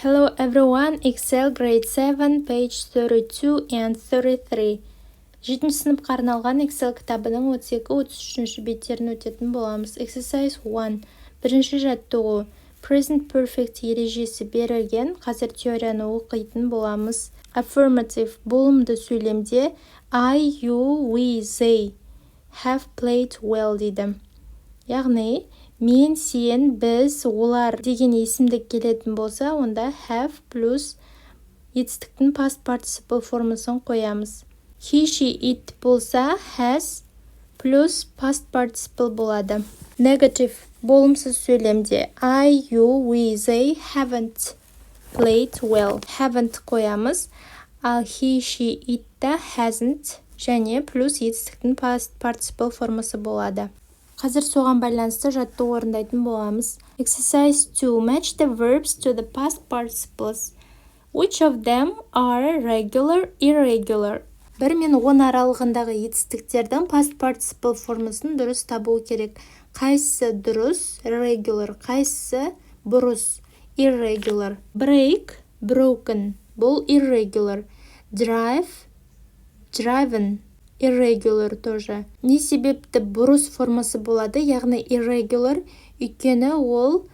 Hello everyone, Excel grade 7, page 32 and 33. 7-ші сыныпқа арналған Excel кітабының 32-33 беттерін өтетін боламыз. Exercise 1. Бірінші жаттығу. Present perfect ережесі берілген. Қазір теорияны оқитын боламыз. Affirmative болымды сөйлемде I, you, we, they have played well дейді. Яғни, мен, сен, біз, олар деген есімдік келетін болса, онда have плюс етістіктің past participle формасын қоямыз. He, she, it болса, has плюс past participle болады. Negative болымсыз сөйлемде I, you, we, they haven't played well. Haven't қоямыз, ал he, she, it та hasn't және плюс етістіктің past participle формасы болады. Қазір соған байланысты жаттығу орындайтын боламыз. Exercise 2. Match the verbs to the past participles. Which of them are regular, irregular? 1 мен 10 аралығындағы етістіктердің past participle формасын дұрыс табу керек. Қайсысы дұрыс, regular, қайсысы бұрыс, irregular. Break, broken, бұл irregular. Drive, driven, irregular тоже. Не себепті бұрыс формасы болады, яғни irregular, өйткені ол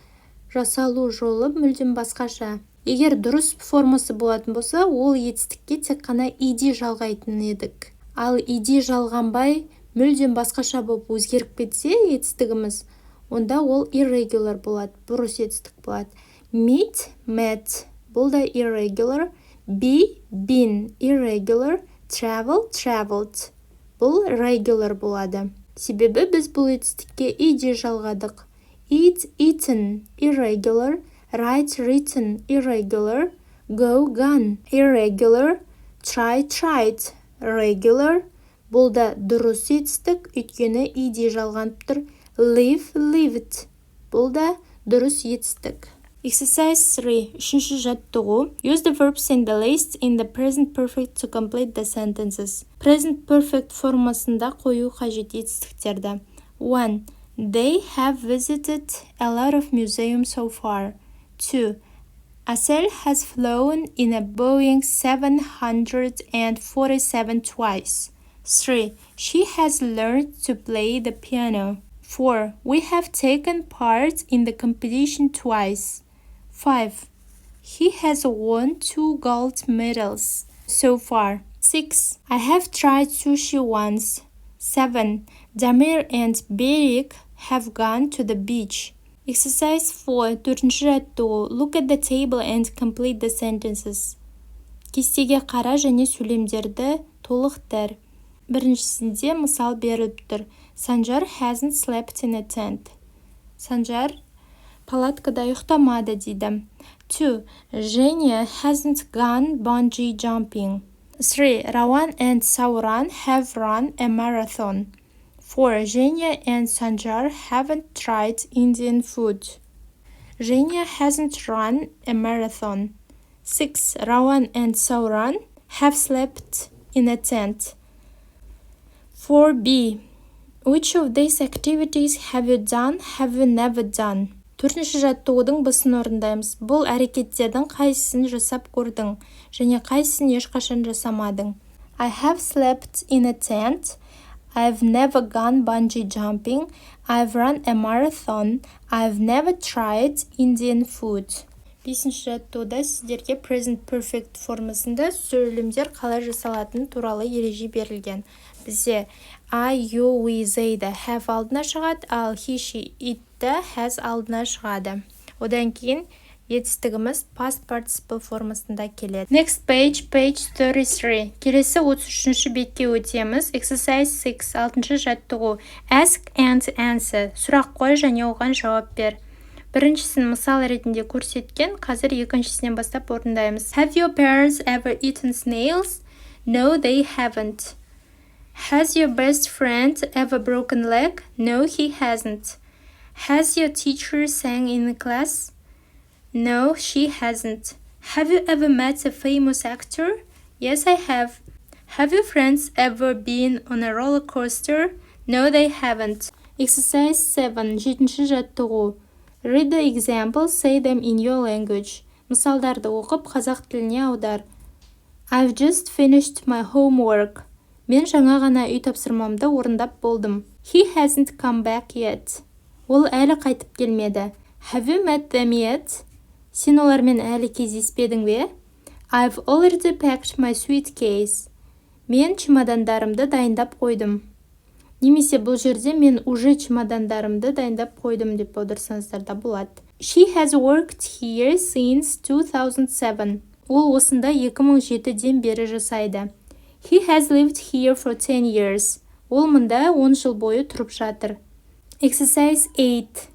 жасалу жолы мүлдем басқаша. Егер дұрыс формасы болатын болса, ол етістікке тек қана ed жалғайтын едік. Ал ed жалғанбай мүлдем басқаша болып өзгеріп кетсе етістігіміз, онда ол irregular болады, бұрыс етістік болады. Meet, met, бұл да irregular. Be, been, irregular. Travel, traveled. Бұл regular болады. Себебі біз бұл етістікке ed жалғадық. Eat, eaten, irregular. Write, written, irregular. Go, gone, irregular. Try, tried, regular. Бұл да дұрыс етістік, өйткені ed жалғанып тұр. Live, lived. Бұл да дұрыс етістік. Exercise 3. Үшінші жаттығу. Use the verbs in the list in the present perfect to complete the sentences. Present perfect формасында қою қажет етістіктерді. 1. They have visited a lot of museums so far. 2. Asel has flown in a Boeing 747 twice. 3. She has learned to play the piano. 4. We have taken part in the competition twice. 5. He has won 2 gold medals so far. 6. I have tried sushi once. 7. Damir and Berik have gone to the beach. Exercise 4. Төртінші жаттығу. Look at the table and complete the sentences. Кестеге қара және сөйлемдерді толықтыр. Біріншісінде мысал беріліп тұр. Санжар hasn't slept in a tent. Санжар палаткада ұйықтамады дейді. 2. Женя hasn't gone bungee jumping. 3. Rawan and Sauran have run a marathon. 4. Женя and Sanjar haven't tried Indian food. Женя hasn't run a marathon. 6. Rawan and Sauran have slept in a tent. 4b. Which of these activities have you done, have you never done? Төртінші жаттығудың бысын орындаймыз. Бұл әрекеттердің қайсысын жасап көрдің, және қайсысын ешқашан жасамадың. I have slept in a tent. I've never gone bungee jumping. I've run a marathon. I've never tried Indian food. Бесінші жаттығуда сіздерге present perfect формасында сөйлемдер қалай жасалатыны туралы ереже берілген. Бізде I, you, we, they да have алдына шығады, ал he, she, it да has алдына шығады. Одан кейін етістігіміз past participle формасында келеді. Next page, page 33. Келесі 33-ші бетке өтеміз. Exercise 6, 6-шы жаттығу. Ask and answer. Сұрақ қой және оған жауап бер. Біріншісін мысал ретінде көрсеткен, қазір екіншісінен бастап орындаймыз. Have your parents ever eaten snails? No, they haven't. Has your best friend ever broken a leg? No, he hasn't. Has your teacher sang in the class? No, she hasn't. Have you ever met a famous actor? Yes, I have. Have your friends ever been on a roller coaster? No, they haven't. Exercise 7. 7-ші жаттығу. Read the examples, say them in your language. Мысалдарды оқып, қазақ тіліне аудар. I've just finished my homework. Мен жаңа ғана үй тапсырмамды орындап болдым. He hasn't come back yet. Ол әлі қайтып келмеді. Have you met them yet? Сен олармен әлі кездеспедің бе? I've already packed my suitcase. Мен чемодандарымды дайындап қойдым. Немесе бұл жерде мен уже чемодандарымды дайындап қойдым деп аударсаңыздар да болады. She has worked here since 2007. Ол осында 2007-ден бері жасайды. He has lived here for 10 years. Ол мұнда 10 жыл бойы тұрып жатыр. Exercise 8.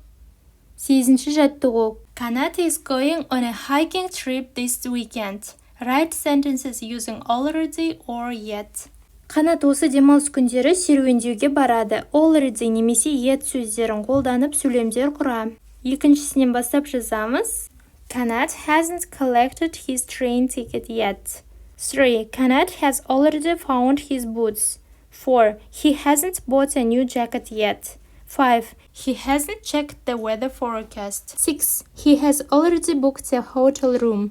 8-ші жаттығу. Kanat is going on a hiking trip this weekend. Write sentences using already or yet. Қанат осы демалыс күндері серуендеуге барады. Already немесе yet сөздерін қолданып сөйлемдер құра. Екіншісінен бастап жазамыз. Kanat hasn't collected his train ticket yet. 3. Kanat has already found his boots. 4. He hasn't bought a new jacket yet. 5. He hasn't checked the weather forecast. 6. He has already booked a hotel room.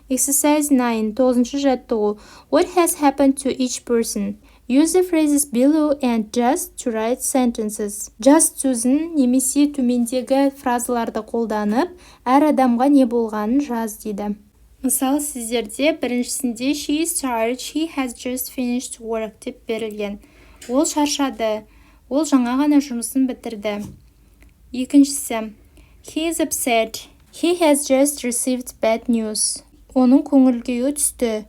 Exercise 9. 9-ші жаттығу. What has happened to each person? Use the phrases below and just to write sentences. Just сөзін немесе төмендегі фразаларды қолданып, әр адамға не болғанын жаз дейді. Мысалы, сіздерде біріншісінде she is tired, she has just finished work деп берілген. Ол шаршады, ол жаңа ғана жұмысын бітірді. Екіншісі, he is upset, he has just received bad news. Оның көңіл-күйі түсті.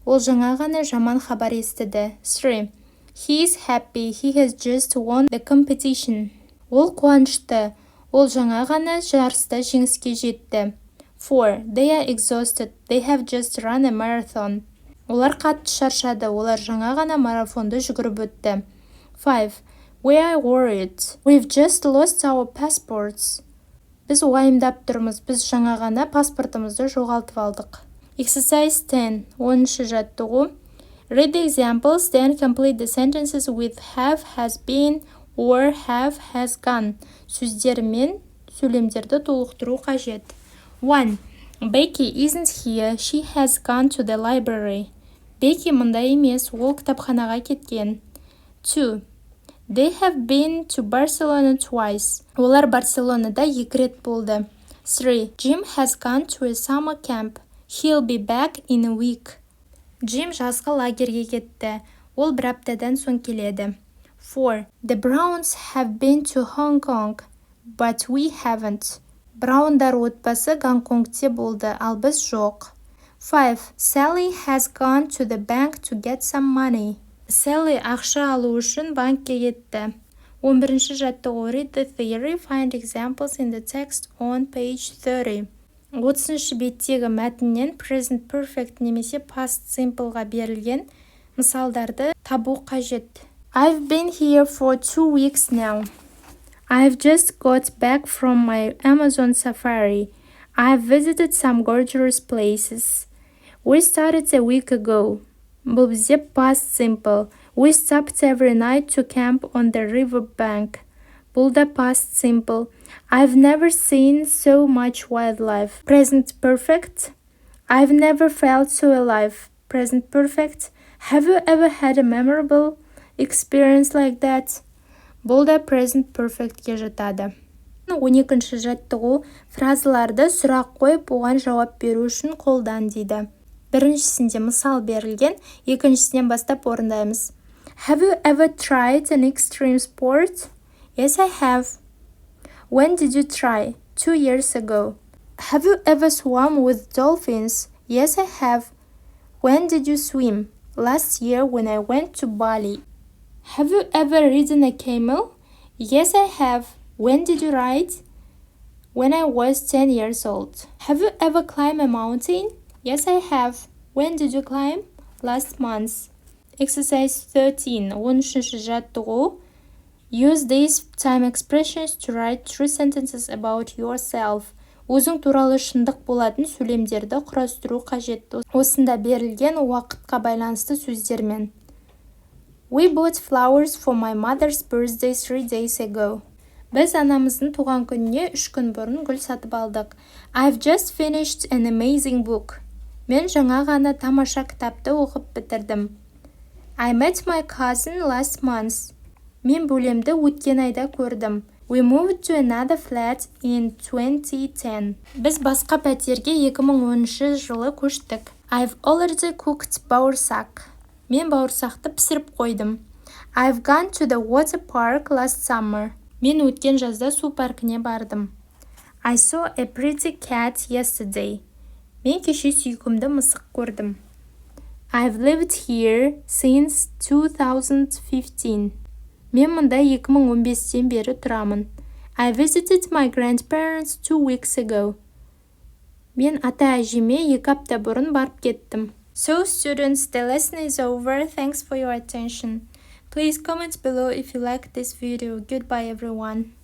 Ол жаңа ғана жаман хабар естіді. 3. He is happy, he has just won the competition. Ол қуанышты, ол жаңа ғана жарыста жеңіске жетті. 4. They are exhausted, they have just run a marathon. Олар қатты шаршады, олар жаңа ғана марафонды жүгіріп өтті. 5. We are worried, we've just lost our passports. Біз уайымдап тұрмыз, біз жаңа ғана паспортымызды жоғалтып алдық. Exercise 10. 10-ші жаттығу. Read the examples, then complete the sentences with have, has been, or have, has gone. Сөздермен сөйлемдерді толықтыру қажет. 1. Becky isn't here, she has gone to the library. Becky мұнда емес, ол кітапханаға кеткен. 2. They have been to Barcelona twice. Олар Барселонада 2 рет болды. 3. Jim has gone to a summer camp. He'll be back in a week. Jim жазғы лагерге кетті. Ол бір аптадан соң келеді. 4. The Browns have been to Hong Kong, but we haven't. Браундар отбасы Гонконгте болды, ал біз жоқ. 5. Sally has gone to the bank to get some money. Sally ақша алу үшін банкке кетті. 11-ші жаттығу. Read the theory, find examples in the text on page 30. 30-ші беттегі мәтіннен present perfect немесе past simpleға берілген мысалдарды табу қажет. I've been here for 2 weeks now. I've just got back from my Amazon safari. I've visited some gorgeous places. We started a week ago. Бұл бізде past simple. We stopped every night to camp on the river bank. Бұл да past simple. I've never seen so much wildlife. Present perfect. I've never felt so alive. Present perfect. Have you ever had a memorable experience like that? Бұл да present perfectке жатады. 12-ші жаттығу. Фразаларды сұрақ қойып, оған жауап беру үшін қолдан дейді. Біріншісінде мысал берілген, екіншісінен бастап орындаймыз. Have you ever tried an extreme sport? Yes, I have. When did you try? 2 years ago. Have you ever swum with dolphins? Yes, I have. When did you swim? Last year when I went to Bali. Have you ever ridden a camel? Yes, I have. When did you ride? When I was 10 years old. Have you ever climbed a mountain? Yes, I have. When did you climb? Last month. Exercise 13. 13-ші жаттығу. Use these time expressions to write true sentences about yourself. Өзің туралы шындық болатын сөйлемдерді құрастыру қажет. Осында берілген уақытқа байланысты сөздермен. We bought flowers for my mother's birthday 3 days ago. Біз анамыздың туған күніне 3 күн бұрын гүл сатып алдық. I've just finished an amazing book. Мен жаңа ғана тамаша кітапты оқып бітірдім. I met my cousin last month. Мен бөлемді өткен айда көрдім. We moved to another flat in 2010. Біз басқа пәтерге 2010 жылы көштік. I've already cooked бауырсақ. Мен бауырсақты пісіріп қойдым. I've gone to the water park last summer. Мен өткен жазда су паркіне бардым. I saw a pretty cat yesterday. Мен кеше сүйкімді мысық көрдім. I've lived here since 2015. Мен мұнда 2015-тен бері тұрамын. I visited my grandparents 2 weeks ago. Мен ата-әжеме 2 апта бұрын барып кеттім. So students, the lesson is over. Thanks for your attention. Please comment below if you like this video. Goodbye everyone.